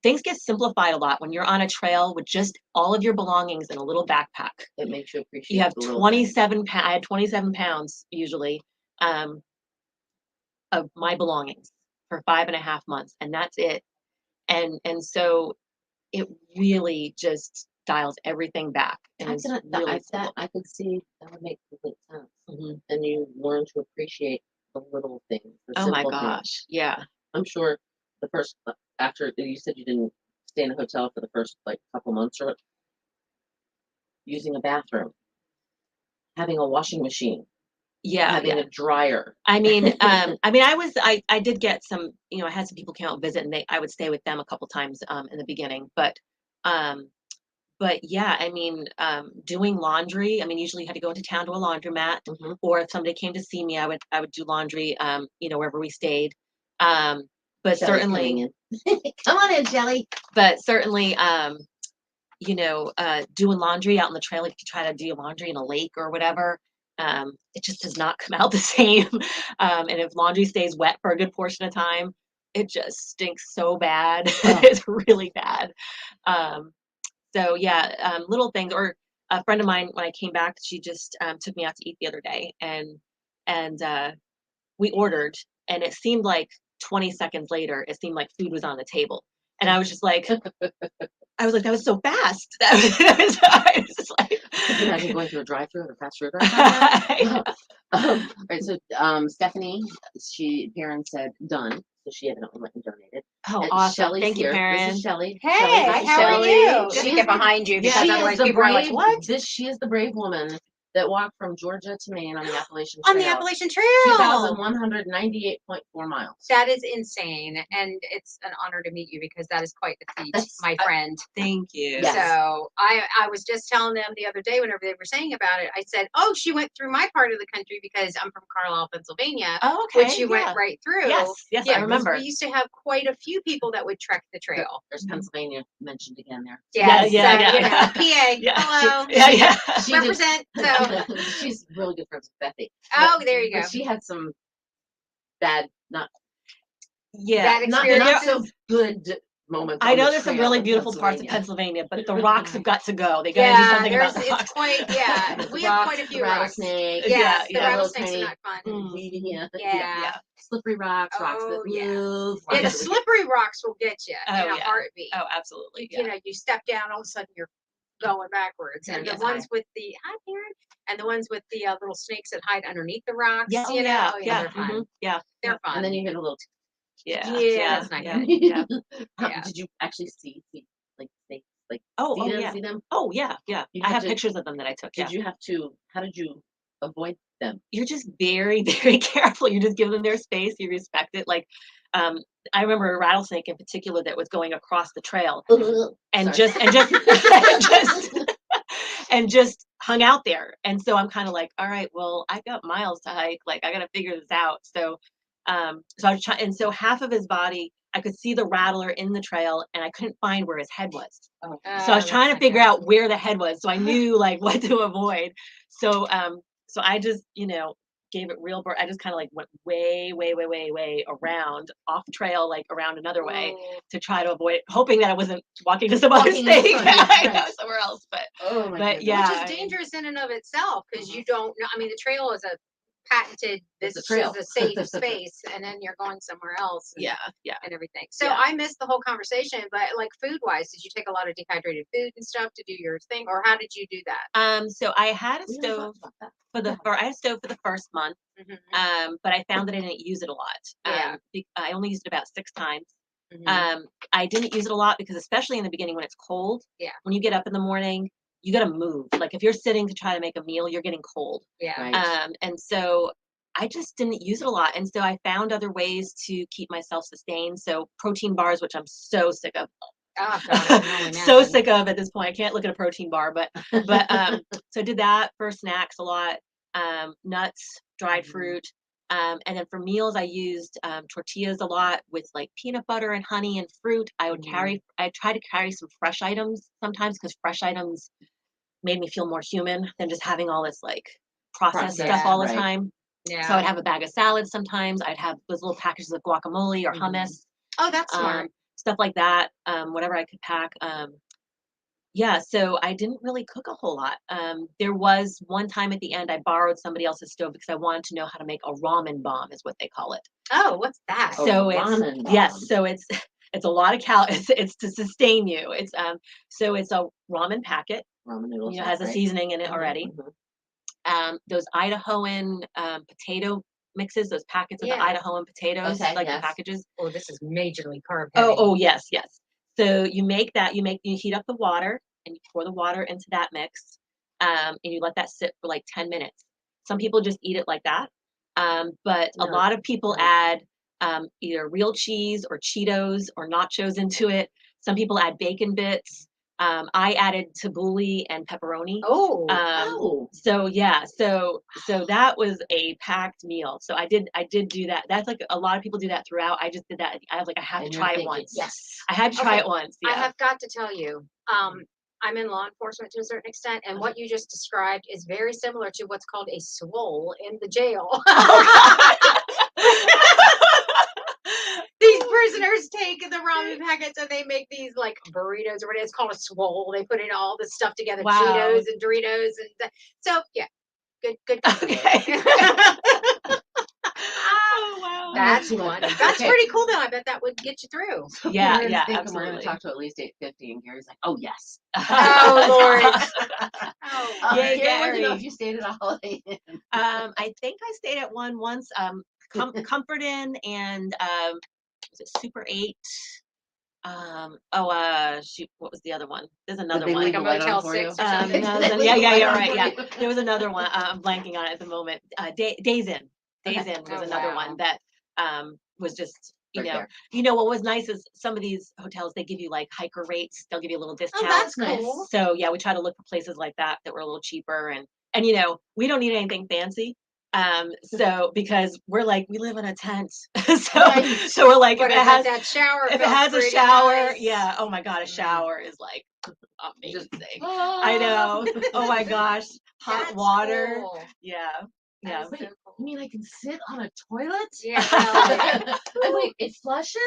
things get simplified a lot when you're on a trail with just all of your belongings in a little backpack. It makes you You appreciate have the little things. I had 27 pounds usually, um, of my belongings for 5.5 months, and that's it. And so it really just dials everything back and I is can really that simple. I could see that would make complete sense. Mhm. And you learn to appreciate the little things, the Oh my simple things. gosh, yeah. I'm sure the first after you said you didn't stay in a hotel for the first like couple months or what, using a bathroom, having a washing machine, Yeah, having yeah. a dryer. I did get some, I had some people come out and visit and I would stay with them a couple times in the beginning, um but yeah, doing laundry, usually had to go into town to a laundromat, Mhm. or if somebody came to see me, I would do laundry, wherever we stayed. Um, but Shelly coming certainly, in. Come on in, Shelly. but certainly, doing laundry out on the trail, if you try to do your laundry in a lake or whatever, it just does not come out the same. And if laundry stays wet for a good portion of time, it just stinks so bad. Oh, It's really bad. Um, so yeah, little things. Or a friend of mine, when I came back, she just took me out to eat the other day, and we ordered, and it seemed like 20 seconds later, it seemed like food was on the table, and that was so fast. I was just like, could you imagine going through a drive-through at a fast food restaurant I now? Right, so Stephanie, Perrin said done, so she evidently went and donated. Oh, And awesome. Shelly's Thank you, here. This is Perrin. Shelly. Shelly, this Hey, is how are Shelly. you? Good She to is get the behind you Yeah. because she otherwise is the people are like, brave what? she is the brave woman that walked from Georgia to Maine on the Appalachian On the Trail. Appalachian Trail. 2,198.4 miles. That is insane. And it's an honor to meet you because that is quite the feat, That's my friend. Thank you. Yes. So I was just telling them the other day whenever they were saying about it, I said, oh, she went through my part of the country because I'm from Carlisle, Pennsylvania, Oh, okay. which she went Yeah. right through. Yes, yes, I 'cause remember. we used to have quite a few people that would trek the trail. There's Pennsylvania mentioned again there. Yeah, Yes, yeah, so, yeah. PA, Yeah. hello. Yeah, yeah. She did- Represent. So, she's really good friends with Bethy. oh, there you go. But she had some bad, not Yeah. Bad not experiences. so good moments. I on know the there's some trail really in beautiful parts of Pennsylvania. Pennsylvania, but the rocks have got to go. They got to do Yeah, something about there's the it's rocks. quite yeah. The We have rocks, quite a the few rocks. rattlesnakes. Yes, Yeah, the yeah. rattlesnakes are Little not fun. tiny, Yeah. Yeah. slippery rocks, rocks that Oh, yeah. move. Yeah, the rocks that- slippery rocks will get you Oh, in a yeah. heartbeat. Oh, absolutely. You Yeah. know, you step down, all of a sudden you're going backwards. Yeah, And the yes, ones with the hi Karen, and the ones with the little snakes that hide underneath the rocks. Yeah. Oh, You know, yeah. oh, yeah, Yeah. they're fun. Mhm. Yeah. They're fun. And then you hit a little. Yeah. Yeah, that's not Yeah. good. Yeah. Yeah. Did you actually see like snakes? Like Oh, see them? yeah. See them? Oh, yeah. Yeah. You I had have to- pictures of them that I took. Yeah. Did you have to? How did you avoid them? You're just very, very careful. You just give them their space. You respect it. Like, um, I remember a rattlesnake in particular that was going across the trail and Sorry. just and just hung out there. And so I'm kind of like, all right, well, I got miles to hike. Like, I got to figure this out. So I was trying, and so half of his body, I could see the rattler in the trail, and I couldn't find where his head was. Oh. So I was that's trying to not figure good. out where the head was, so I knew like what to avoid. So I just, gave it real birth. I just kind of like went way, way, way, way, way around off trail, like around another way Oh, to try to avoid, hoping that I wasn't walking to some other Walking into state, something, right. somewhere else. But Oh my But goodness. yeah, which I is mean- dangerous in and of itself because Mhm. you don't know. I mean, the trail is a patented. It's This a trail. is a safe space, and then you're going somewhere else. And, yeah. and everything. So Yeah. I missed the whole conversation, but like food wise, did you take a lot of dehydrated food and stuff to do your thing, or how did you do that? So I had a We never stove talked about that. for the I had a stove for the first month. Mhm. But I found that I didn't use it a lot. Yeah. I only used it about 6 times. Mhm. I didn't use it a lot because especially in the beginning when it's cold, Yeah. when you get up in the morning, you got to move. Like if you're sitting to try to make a meal, you're getting cold. Yeah. Right. And so I just didn't use it a lot. And so I found other ways to keep myself sustained. So protein bars, which I'm so sick of. Oh God, I can only So imagine. sick of at this point. I can't look at a protein bar, but so I did that for snacks a lot. Nuts, dried Mhm. fruit. And then for meals, I used tortillas a lot with like peanut butter and honey and fruit. I try to carry some fresh items sometimes because fresh items made me feel more human than just having all this like processed stuff Processed, all the right. time. So Yeah. I'd have a bag of salad sometimes. I'd have those little packages of guacamole or Mhm. hummus, Oh, that's smart. stuff like that. Whatever I could pack. Yeah, so I didn't really cook a whole lot. There was one time at the end I borrowed somebody else's stove because I wanted to know how to make a ramen bomb, is what they call it. Oh, what's that? A So it's ramen yes, bomb. so it's it's a lot of it's to sustain you. So it's a ramen packet, Ramen noodles. has a right? seasoning in it Mhm, already. mhm. Those Idahoan potato mixes, those packets of the Yeah. Idahoan potatoes, Okay, like the yes. packages. Oh, this is majorly carb heavy. Oh, yes, yes. So you make that, you heat up the water and you pour the water into that mix, and you let that sit for like 10 minutes. Some people just eat it like that. But a No, lot of people no. add either real cheese or Cheetos or nachos into it. Some people add bacon bits. I added tabbouleh and pepperoni. Oh, Oh. So yeah, so that was a packed meal. So I did do that. That's like a lot of people do that throughout. I just did that. I was like, I have And to you're try it thinking, once. yes. I had to try Okay, it once. I Yeah. have got to tell you, I'm in law enforcement to a certain extent, and what you just described is very similar to what's called a swole in the jail. These prisoners take the ramen packets and they make these like burritos or what it's called a swole. They put in all this stuff together, Wow. Cheetos and Doritos, and so yeah, good company. Okay. Ah, Oh wow. that's too much. funny. That's Okay. pretty cool though. I bet that would get you through. Yeah, We're gonna yeah, think and we're gonna absolutely. talk to at least 8:50, and Gary's like, "Oh yes." Oh, Lord. Oh, Yay, Gary wanted to know Gary. if you stayed at a Holiday Inn. I think I stayed at one once. Comfort Inn and was it Super 8? Shoot, what was the other one? There's Did another they one. leave Like the a light on Motel for you? 6 or something? No, Did they leave yeah, the yeah, light you're on right. for Yeah, you? there was another one. I'm blanking on it at the moment. Days In. Days Okay. In was Oh, another wow. one that was just Right there. what was nice is some of these hotels they give you like hiker rates. They'll give you a little Oh, discount. that's nice. cool. So yeah, we try to look for places like that that were a little cheaper and we don't need anything fancy. So because we're like we live in a tent, so Right. so we're like But if it I bet has that shower if it felt has a pretty shower, nice. yeah. Oh my god, a Mm. shower is like Just- amazing. I know. Oh my gosh, hot That's water. cool. Yeah, That yeah. is so Wait, cool. you mean I can sit on a toilet? Yeah, well, yeah. And wait, it flushes?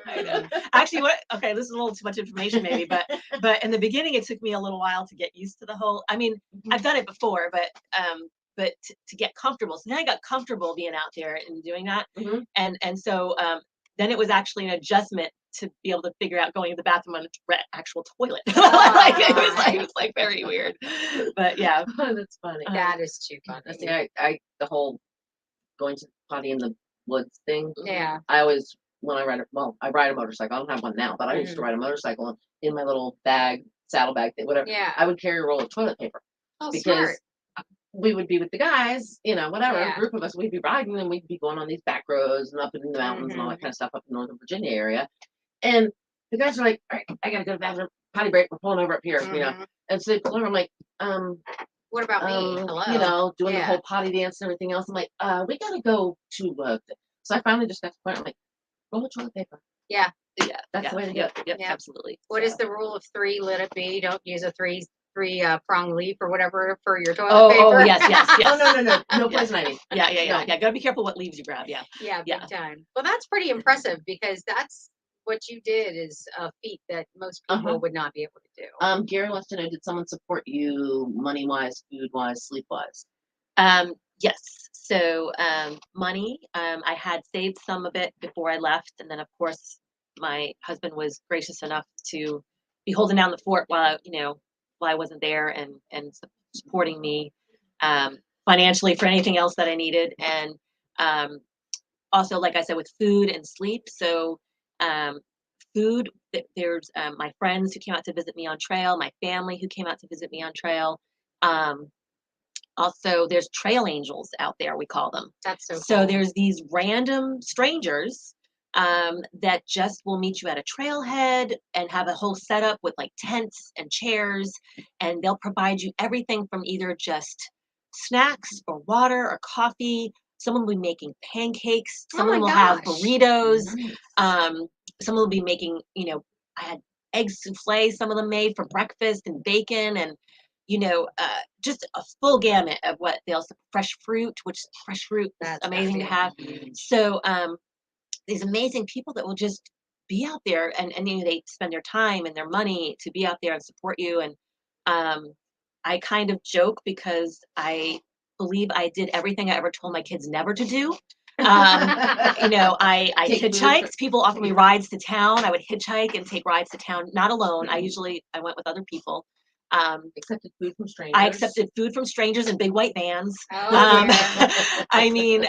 I know. Actually, okay, this is a little too much information maybe, but in the beginning it took me a little while to get used to the whole. I mean, I've done it before, but to get comfortable. So then I got comfortable being out there and doing that, Mhm. and so then it was actually an adjustment to be able to figure out going to the bathroom on the actual toilet. Like it was like very weird, but yeah. That's funny. That is too funny. See, I the whole going to the potty in the woods thing. Yeah. I always when I ride a motorcycle. I don't have one now, but I used to ride a motorcycle in my little bag, saddle bag thing, whatever. Yeah. I would carry a roll of toilet paper Oh, because smart. we would be with the guys, whatever, Yeah. a group of us, we'd be riding and we'd be going on these back roads and up in the mountains and all Mm-hmm. that kind of stuff up in Northern Virginia area. And the guys are like, all right, I gotta go to the bathroom, potty break, we're pulling over up here, Mhm. And so they pull over, I'm like, What about me? Hello. doing the Yeah. whole potty dance and everything else. I'm like, we gotta go to so I finally just got to the point, I'm like, roll of toilet paper. Yeah. Yeah, That's yeah, the way to do yep, it. yep, Yeah. absolutely. What So, is the rule of 3? Let it be. Don't use a three three prong leaf or whatever for your toilet Oh, paper. yes, yes, yes. Oh, no, no Yeah. poison ivy. Yeah. No. Gotta be careful what leaves you grab. Yeah. Yeah, Yeah. big time. Well, that's pretty impressive because that's what you did is a feat that most people Uh-huh. would not be able to do. Gary wants to know, did someone support you money wise, food wise, sleep wise? Yes. So money, I had saved some of it before I left, and then of course my husband was gracious enough to be holding down the fort while I wasn't there, and supporting me financially for anything else that I needed, and um, also, like I said, with food and sleep. So um, food, there's my friends who came out to visit me on trail, my family who came out to visit me on trail. Um, Also, there's trail angels out there, we call them. That's so So cool. there's these random strangers that just will meet you at a trailhead and have a whole setup with like tents and chairs, and they'll provide you everything from either just snacks or water or coffee. Someone will be making pancakes. Oh Someone my will have gosh. burritos. Nice. Someone will be making, I had egg souffle, some of them made for breakfast, and bacon, and just a full gamut of what they'll fresh fruit, which fresh fruit is That's gotta amazing be to have. Huge. So these amazing people that will just be out there, and they spend their time and their money to be out there and support you. And um, I kind of joke because I believe I did everything I ever told my kids never to do. I Take food hitchhiked. People offered me rides to town. I would hitchhike and take rides to town, not alone. I went with other people. Accepted food from strangers. I accepted food from strangers in big white vans. Oh, Um, yeah. I mean,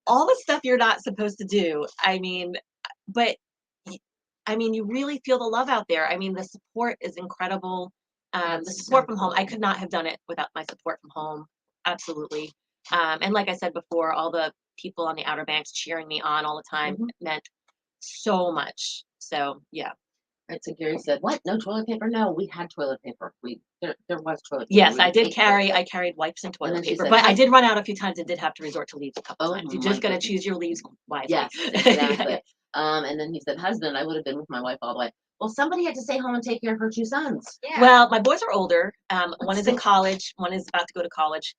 all the stuff you're not supposed to do. But y- you really feel the love out there. I mean, the support is incredible. The That's support so from home, I cool. could not have done it without my support from home. Absolutely. And like I said before, all the people on the Outer Banks cheering me on all the time Mhm. meant so much. So yeah. Right, so Gary said, "What? No toilet paper? No, we had toilet paper. There was toilet paper. Yes, We I would did take carry. it." I carried wipes and And toilet then she paper, said, but I "Hus- did run out a few times and did have to resort to leaves a couple Oh times. You my just got to goodness. choose your leaves wisely. Yes, exactly." And then he said, "Husband, I would have been with my wife all the way." Well, somebody had to stay home and take care of her two sons. Yeah. Well, my boys are older. One is in still- college. One is about to go to college.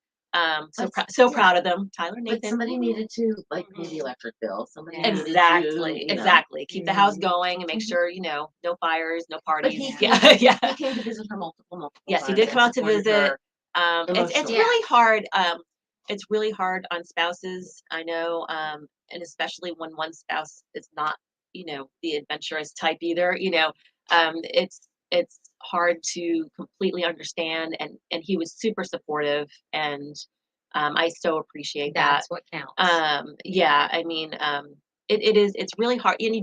So But so still. proud of them, Tyler, But Nathan. somebody needed to like pay the electric bill. Somebody Yeah. needed to, Exactly, exactly. Keep the house Mhm. going and make Mhm. sure no fires, no But parties. he Yeah, came, yeah. he came to visit her multiple Yes, he times did and come out to supported visit. her It's emotionally. Yeah. really hard. It's really hard on spouses, I know, and especially when one spouse is not, the adventurous type either. It's hard to completely understand, and he was super supportive, and I so appreciate that. That's what counts. Yeah, it's really hard, and you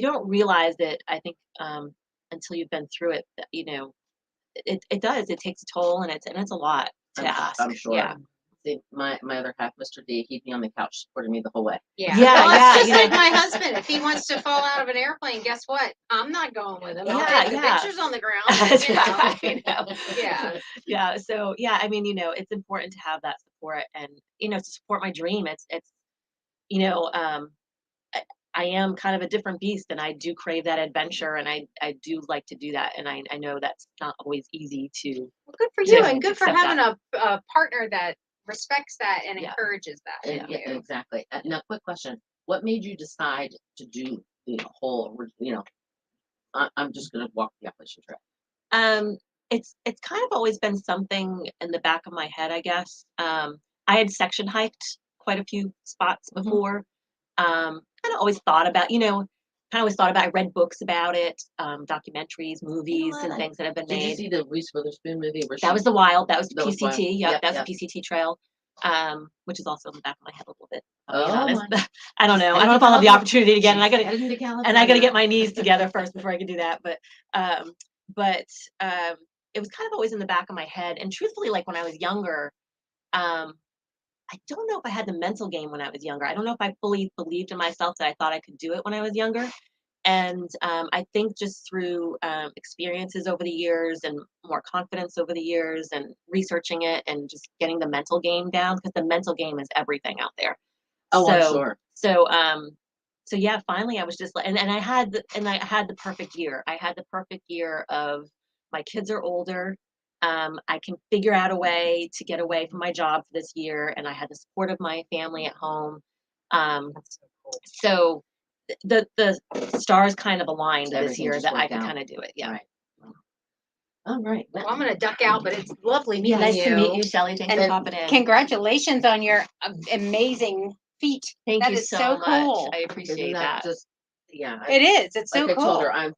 don't realize it, I think, until you've been through it, that, it does. It takes a toll, and it's a lot to ask. I'm sure. Yeah. See, my other half, Mr. D, he'd be on the couch supporting me the whole way. Yeah. Yeah, Well, yeah, it's just you know. like my husband. If he wants to fall out of an airplane, guess what? I'm not going with him. I'll Yeah, take the yeah. pictures on the ground. That's you know. right, I know. Yeah. Yeah. So yeah, it's important to have that support, and to support my dream. It's you know, I, I am kind of a different beast, and I do crave that adventure, and I do like to do that, and I know that's not always easy to. Well, good for you, Yeah, and good for accept having a partner that respects that and Yeah. encourages that. in Yeah, you. exactly. Now, quick question: what made you decide to do the whole? I'm just going to walk the Appalachian Trail. It's kind of always been something in the back of my head, I guess. I had section hiked quite a few spots Mhm. before. Kind of always thought about, I read books about it, documentaries, movies, what? and things that have been Did you made. see the Reese Witherspoon movie? Where That she, was the Wild. That was the That was Wild. PCT. Yep, Yep, that was yep. the PCT trail, which is also in the back of my head a little bit. I'll be Oh honest. my. I don't know. I headed don't know to if I'll have the California. opportunity again. And I She's gotta heading to get California. my knees together first before I can do that. Um, but it was kind of always in the back of my head. And truthfully, like when I was younger, um, I don't know if I had the mental game when I was younger. I don't know if I fully believed in myself that I thought I could do it when I was younger. And I think just through experiences over the years and more confidence over the years and researching it and just getting the mental game down, because the mental game is everything out there. Oh, I'm So, sure. so yeah, finally I was just like, and I had the perfect year. I had the perfect year of my kids are older. I can figure out a way to get away from my job for this year, and I had the support of my family at home. Um, That's so cool. so the stars kind of aligned this Everything year just that I worked could out. kind of do it. Yeah. Right. All right. Well, I'm gonna duck out, but it's lovely meeting Nice you. to meet you, Shelley. Thanks for And popping in. Congratulations on your amazing feat. Thank That you is so so much. cool. I Isn't appreciate that that. just, yeah. It is. It's so Like I cool. told her, I'm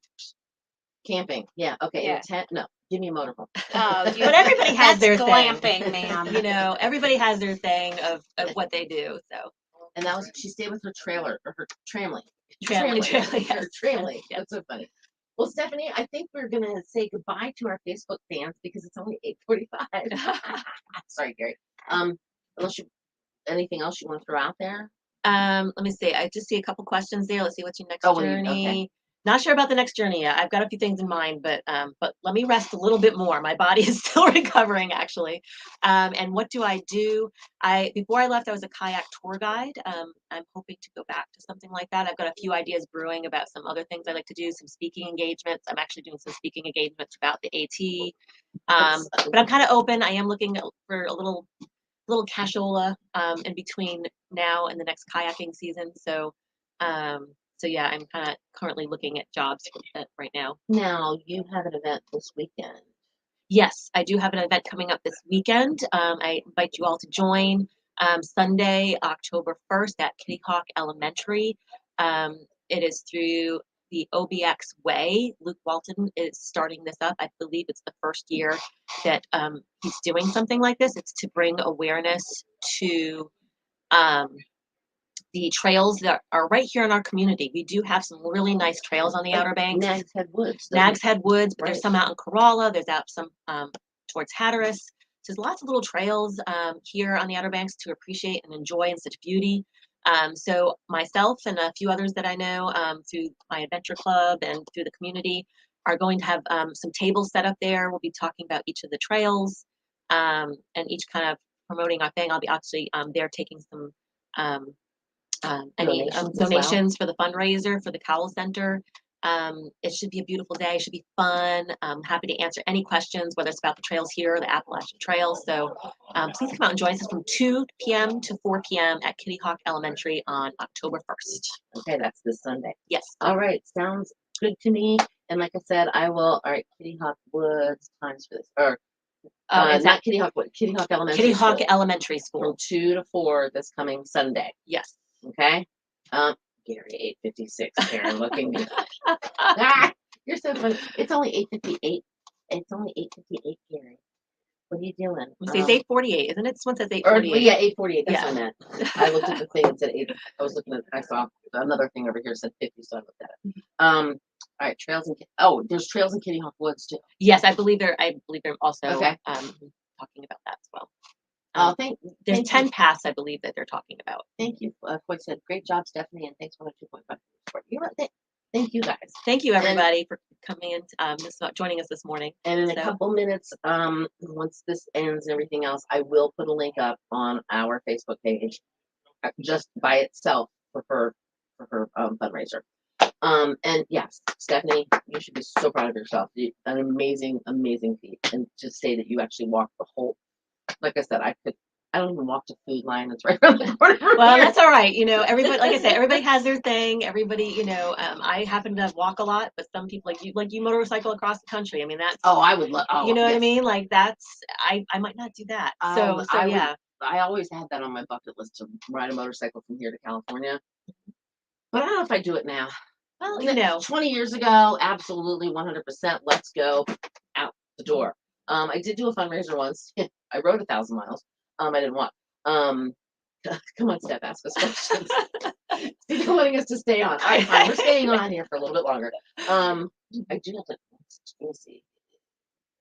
camping. Yeah. Okay. Yeah. In a tent. No. Give me a motorhome. Oh, you, But everybody has that's their thing. glamping, ma'am. You know, everybody has their thing of what they do. So And that was, she stayed with her trailer or her tramley. Tramley, Her yes. tramley. Yes. That's so funny. Well, Stephanie, I think we're gonna say goodbye to our Facebook fans because it's only 8:45. Sorry, Gary. Unless you anything else you want to throw out there? let me see. I just see a couple questions there. Let's see what's your next Oh, well, journey. okay. Not sure about the next journey yet. I've got a few things in mind, but let me rest a little bit more. My body is still recovering actually. And what do I do? Before I left, I was a kayak tour guide. I'm hoping to go back to something like that. I've got a few ideas brewing about some other things I like to do, some speaking engagements. I'm actually doing some speaking engagements about the AT. But I'm kind of open. I am looking for a little cashola in between now and the next kayaking season. So yeah, I'm kind of currently looking at jobs right now. Now you have an event this weekend. Yes, I do have an event coming up this weekend. I invite you all to join Sunday, October 1st at Kitty Hawk Elementary. It is through the OBX Way. Luke Walton is starting this up. I believe it's the first year that he's doing something like this. It's to bring awareness to the trails that are right here in our community. We do have some really nice trails on the Outer Banks. Nags Head Woods. doesn't Nags it? Head Woods, but there's Right. some out in Corolla. There's out some towards Hatteras. So there's lots of little trails here on the Outer Banks to appreciate and enjoy in such beauty. So myself and a few others that I know through my adventure club and through the community are going to have some tables set up there. We'll be talking about each of the trails and each kind of promoting our thing. I'll be actually there taking some Donations as well? donations for the fundraiser for the Cowell Center. It should be a beautiful day. It should be fun. I'm happy to answer any questions, whether it's about the trails here or the Appalachian Trail. So please come out and join us from 2 p.m. to 4 p.m. at Kitty Hawk Elementary on October 1st. Okay, that's this Sunday. Yes. All right, sounds good to me. And like I said, I will. All right, Kitty Hawk Woods times for this, or It's not at Kitty Hawk Woods, Kitty Hawk Elementary. Kitty Hawk School Elementary from School. 2 to 4 this coming Sunday. Yes. Okay. Gary, 8:56. Karen, looking good. Ah, you're so funny. It's only 8:58. It's only 8:58, Gary. What are you doing? It's 8:48, isn't it? This one says Or 8:48. yeah, 8:48. That's Yeah. what I meant. I looked at the thing and said 8. I was looking at. I saw another thing over here said 50, so I looked at it. All right, trails and there's trails in Kitty Hawk Woods too. Yes, I believe they're also Okay. talking about that as well. Oh, There's thank 10 you. paths, I believe, that they're talking about. Thank you. Quite said, great job, Stephanie, and thanks for the 2.5 support. You know what? Thank you guys. Thank you, everybody, for coming in, joining us this morning. And in a So- couple minutes, once this ends and everything else, I will put a link up on our Facebook page, just by itself for her fundraiser. And yes, Stephanie, you should be so proud of yourself. An amazing, amazing feat, and to say that you actually walked the whole. Like I said, I don't even walk to Food Lion. It's right around the corner. From Well, here. that's all right. You know, everybody, like I said, everybody has their thing. Everybody, I happen to walk a lot, but some people like you motorcycle across the country. I mean, that's, Oh, I would love. Oh, you know what I yes. mean? Like I might not do that. So I would- yeah. I always had that on my bucket list to ride a motorcycle from here to California. But I don't know if I do it now. Well, 20 years ago, absolutely 100%. Let's go out the door. I did do a fundraiser once. I rode 1,000 miles. I didn't walk. Come on, Steph, ask us questions. You're wanting us to stay on. All right, fine. We're staying on here for a little bit longer. I do have to. Let me see.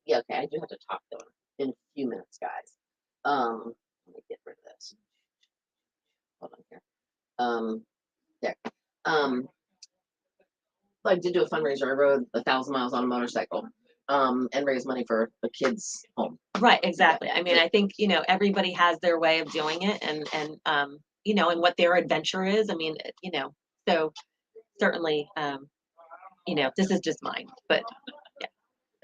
Yeah, okay. I do have to talk though in a few minutes, guys. Let me get rid of this. Hold on here. There. I did do a fundraiser. I rode 1,000 miles on a motorcycle, and raised money for a kid's home. Right, exactly. I mean, I think, everybody has their way of doing it and and what their adventure is. I mean, so certainly, this is just mine, but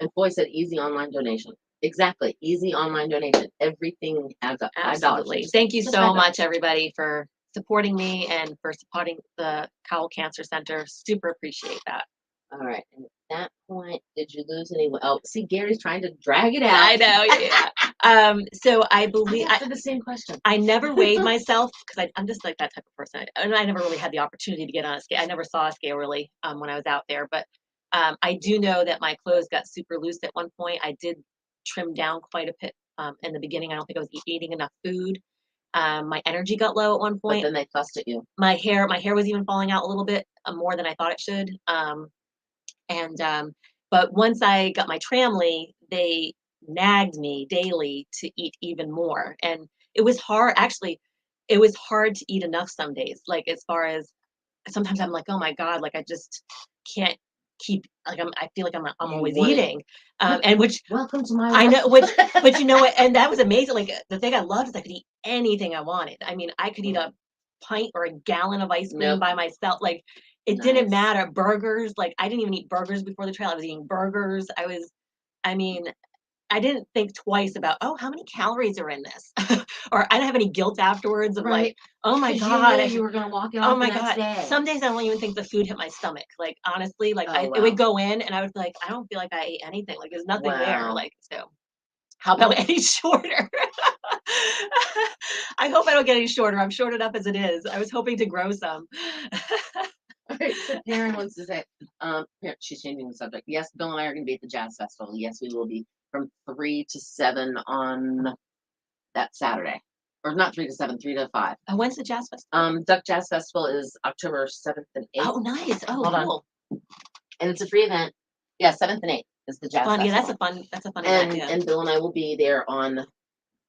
And Foy said easy online donation. Exactly. Easy online donation. Everything adds up. $5. Absolutely. Thank you Just so $5. much, everybody, for supporting me and for supporting the Cowell Cancer Center. Super appreciate that. All right. And at that point, did you lose anyone? Oh, see, Gary's trying to drag it out. I know. Yeah. So I believe I asked her the same question. I never weighed myself because I'm just like that type of person. And I never really had the opportunity to get on a scale. I never saw a scale really when I was out there. But I do know that my clothes got super loose at one point. I did trim down quite a bit in the beginning. I don't think I was eating enough food. My energy got low at one But point. then they fussed at you. My hair was even falling out a little bit more than I thought it should. But once I got my Tramley, they nagged me daily to eat even more. And it was hard, actually, it was hard to eat enough some days. Like, as far as sometimes I'm like, oh my God, like I just can't keep, like, I feel like I'm You always want it. eating. And which Welcome to my I know, world. but you know what? And that was amazing. Like, the thing I loved is I could eat anything I wanted. I mean, I could eat a pint or a gallon of ice cream Nope. by myself. Like, it didn't Nice. matter. Burgers, like I didn't even eat burgers before the trail. I was eating burgers. I mean, I didn't think twice about, oh, how many calories are in this? Or I didn't have any guilt afterwards of like, Right. oh my 'Cause God. you knew you were gonna walk out Oh the my next God. day. Some days I don't even think the food hit my stomach. Like, honestly, like Oh, it would wow. go in and I would be like, I don't feel like I ate anything. Like, there's nothing there. Wow. Like, so how about any shorter? I hope I don't get any shorter. I'm short enough as it is. I was hoping to grow some. All right, so Karen wants to say, here, she's changing the subject. Yes, Bill and I are gonna be at the Jazz Festival. Yes, we will be from 3 to 7 on that Saturday. Or not 3 to 7, 3 to 5. When's the Jazz Festival? Duck Jazz Festival is October 7th and 8th. Oh, nice. Oh, Hold on. cool. And it's a free event. Yeah, 7th and 8th is the Jazz Fun. Yeah, Festival. that's a fun event. And Yeah. and Bill and I will be there on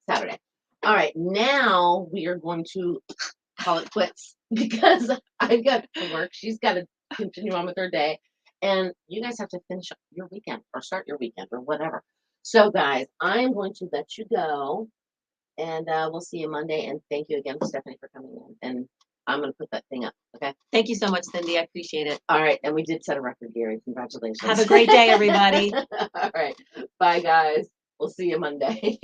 Saturday. All right, now we are going to call it quits because I've got to work. She's got to continue on with her day, and you guys have to finish up your weekend or start your weekend or whatever. So, guys, I'm going to let you go, and we'll see you Monday. And thank you again, Stephanie, for coming in. And I'm going to put that thing up. Okay. Thank you so much, Cindy. I appreciate it. All right, and we did set a record, Gary. Congratulations. Have a great day, everybody. All right. Bye, guys. We'll see you Monday.